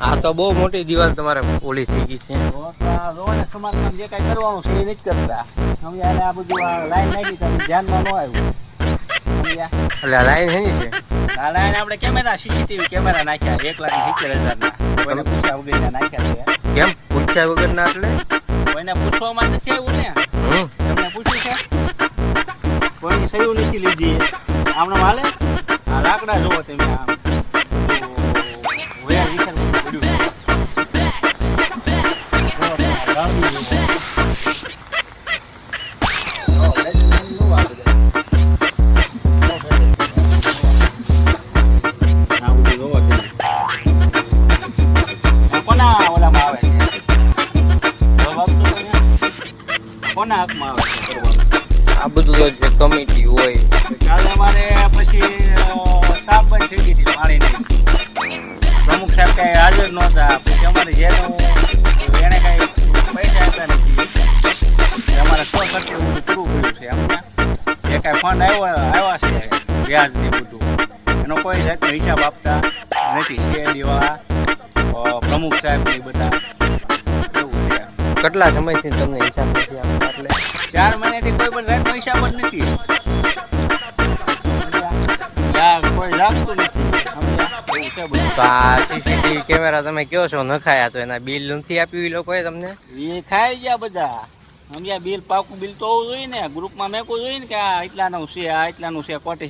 આ તો બહુ મોટી દિવાલ તમારે ઓલી થઈ ગઈ છે. સમાજમાં જે કઈ કરવાનું છે એ નથી કરતા. સમજ્યા? આ બધું લાઈન નાખી તો ધ્યાનમાં ન આવ્યું. સમજ્યા? એટલે આ લાઈન છે ને આ લાઈન આપણે કેમેરા સીસીટીવી કેમેરા નાખ્યા 1,70,000 ના. કોઈને પૂછ્યા વગર નાખ્યા છે. કેમ પૂછ્યા વગર ના? એટલે કોઈને પૂછવામાં નથી આવ્યું ને. તમને પૂછ્યું છે? કોઈની સહી નથી લીધી. આમણે હાલે આ લાકડા જોવો તમે. આમ કોના હકમાં આવે છે આ બધું તો જે કમિટી હોય. કાલે અમારે પછી સાફ બંધ થઈ ગઈ હતી પાણીની. પ્રમુખ સાહેબ કઈ હાજર નહોતા. પછી અમારે જેનું એને કઈ પૈસા આપ્યા નથી. અમારે 100% બધું પૂરું કર્યું છે. અમને જે કાંઈ ફંડ આવ્યા છે વ્યાજ ને બધું એનો કોઈ જાતનો હિસાબ આપતા નથી. છે દેવા પ્રમુખ સાહેબ ને બધા એવું છે. કેટલા સમયથી તમને હિસાબ નથી આપતા? એટલે 4 મહિનાથી કોઈ પણ જાતનો હિસાબ જ નથી. કોઈ રાખતું નથી. તો આ સીસીટીવી કેમેરા તમે કહો છો નખાયા, તો એના બિલ નથી આપ્યું એ લોકોએ તમને? એ ખાઈ ગયા બધા. સમજ્યા? બિલ પાકું બિલ તો હોવું જોઈએ ને. ગ્રુપમાં મેકવું જોઈએ ને કે આ એટલાનું છે, આ એટલાનું છે, કોટેશન